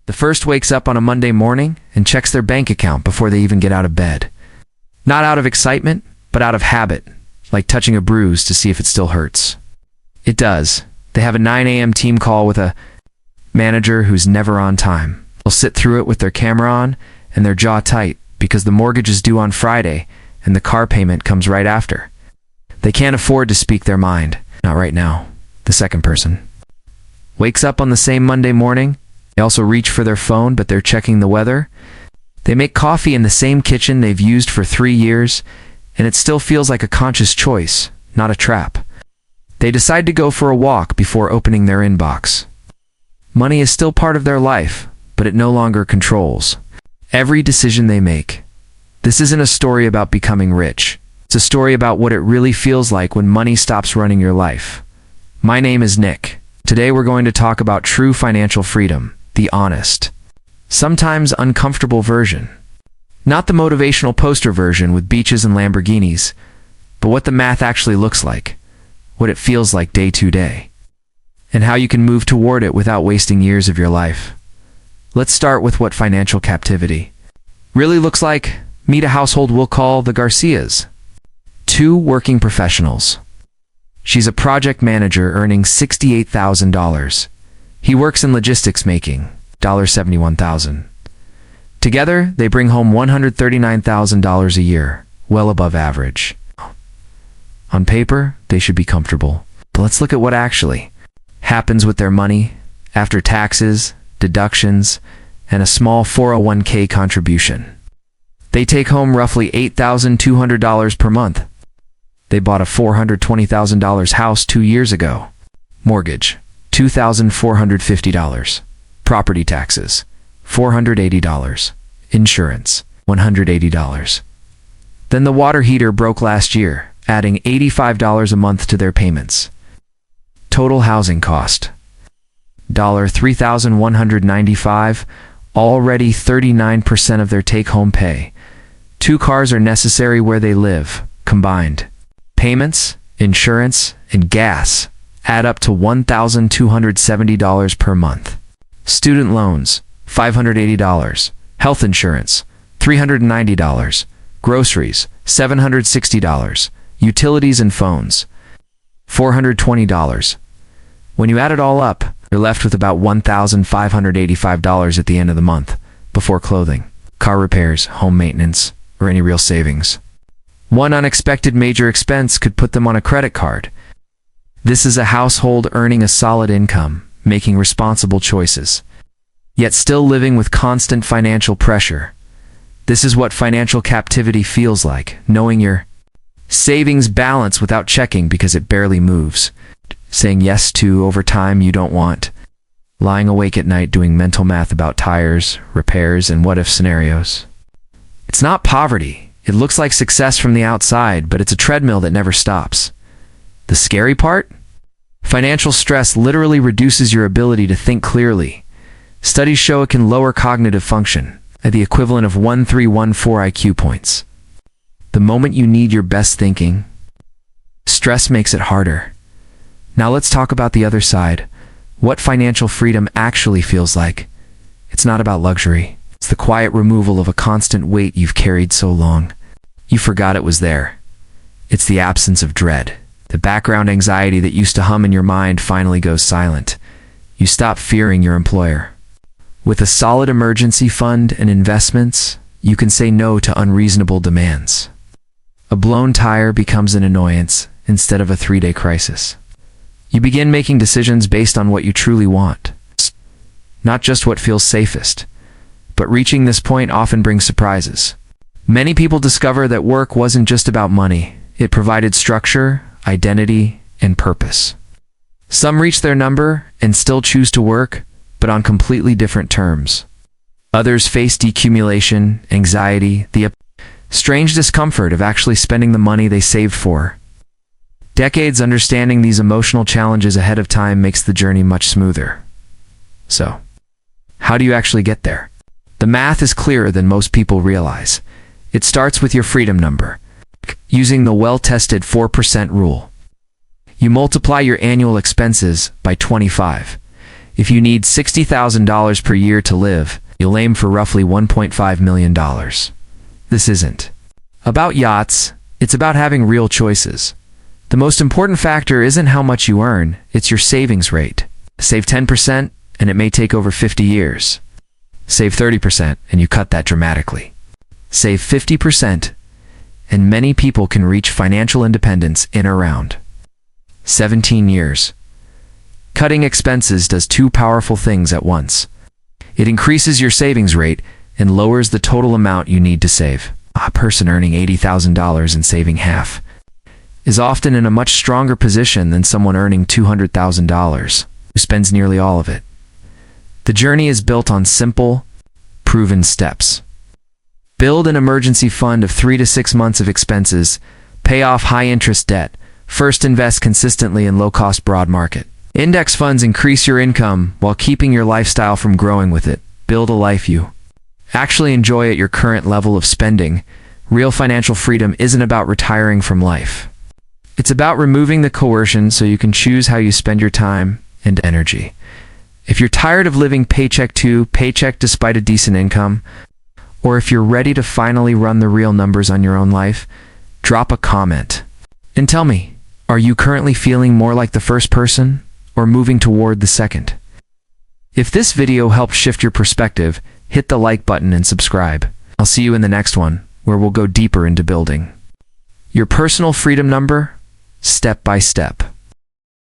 The first wakes up on a Monday morning and checks their bank account before they even get out of bed. Not out of excitement, but out of habit, like touching a bruise to see if it still hurts. It does. They have a 9 a.m. team call with a manager who's never on time. They'll sit through it with their camera on and their jaw tight because the mortgage is due on Friday and the car payment comes right after. They can't afford to speak their mind. Not right now. The second person wakes up on the same Monday morning. They also reach for their phone, but they're checking the weather. They make coffee in the same kitchen they've used for 3 years, and it still feels like a conscious choice, not a trap. They decide to go for a walk before opening their inbox. Money is still part of their life, but it no longer controls every decision they make. This isn't a story about becoming rich. It's a story about what it really feels like when money stops running your life. My name is Nick. Today we're going to talk about true financial freedom, the honest, sometimes uncomfortable version. Not the motivational poster version with beaches and Lamborghinis, but what the math actually looks like, what it feels like day to day, and how you can move toward it without wasting years of your life. Let's start with what financial captivity really looks like. Meet a household we'll call the Garcias. 2 working professionals. She's a project manager earning $68,000. He works in logistics making $71,000. Together, they bring home $139,000 a year, well above average. On paper, they should be comfortable. But let's look at what actually happens with their money after taxes, deductions, and a small 401k contribution. They take home roughly $8,200 per month. They bought a $420,000 house 2 years ago. Mortgage, $2,450. Property taxes, $480. Insurance, $180. Then the water heater broke last year, adding $85 a month to their payments. Total housing cost, $3,195, already 39% of their take-home pay. 2 cars are necessary where they live, combined. Payments, insurance, and gas add up to $1,270 per month. Student loans, $580. Health insurance, $390. Groceries, $760. Utilities and phones, $420. When you add it all up, you're left with about $1,585 at the end of the month, before clothing, car repairs, home maintenance, or any real savings. One unexpected major expense could put them on a credit card. This is a household earning a solid income, making responsible choices, yet still living with constant financial pressure. This is what financial captivity feels like, knowing your savings balance without checking because it barely moves, saying yes to overtime you don't want, lying awake at night doing mental math about tires, repairs, and what-if scenarios. It's not poverty. It looks like success from the outside, but it's a treadmill that never stops. The scary part? Financial stress literally reduces your ability to think clearly. Studies show it can lower cognitive function at the equivalent of 1314 IQ points. The moment you need your best thinking, stress makes it harder. Now let's talk about the other side. What financial freedom actually feels like. It's not about luxury. It's the quiet removal of a constant weight you've carried so long. You forgot it was there. It's the absence of dread. The background anxiety that used to hum in your mind finally goes silent. You stop fearing your employer. With a solid emergency fund and investments, you can say no to unreasonable demands. A blown tire becomes an annoyance instead of a 3-day crisis. You begin making decisions based on what you truly want, not just what feels safest. But reaching this point often brings surprises. Many people discover that work wasn't just about money. It provided structure, identity, and purpose. Some reach their number and still choose to work, but on completely different terms. Others face decumulation, anxiety, the strange discomfort of actually spending the money they saved for. Decades understanding these emotional challenges ahead of time makes the journey much smoother. So, how do you actually get there? The math is clearer than most people realize. It starts with your freedom number, using the well-tested 4% rule. You multiply your annual expenses by 25. If you need $60,000 per year to live, you'll aim for roughly $1.5 million. This isn't about yachts, it's about having real choices. The most important factor isn't how much you earn, it's your savings rate. Save 10% and it may take over 50 years. Save 30% and you cut that dramatically. Save 50% and many people can reach financial independence in around 17 years. Cutting expenses does two powerful things at once. It increases your savings rate and lowers the total amount you need to save. A person earning $80,000 and saving half is often in a much stronger position than someone earning $200,000 who spends nearly all of it. The journey is built on simple, proven steps. Build an emergency fund of 3 to 6 months of expenses. Pay off high-interest debt. First, invest consistently in low-cost broad market. Index funds increase your income while keeping your lifestyle from growing with it. Build a life you actually enjoy at your current level of spending. Real financial freedom isn't about retiring from life. It's about removing the coercion so you can choose how you spend your time and energy. If you're tired of living paycheck to paycheck despite a decent income, or if you're ready to finally run the real numbers on your own life, drop a comment and tell me, are you currently feeling more like the first person or moving toward the second? If this video helped shift your perspective, hit the like button and subscribe. I'll see you in the next one, where we'll go deeper into building your personal freedom number, step by step.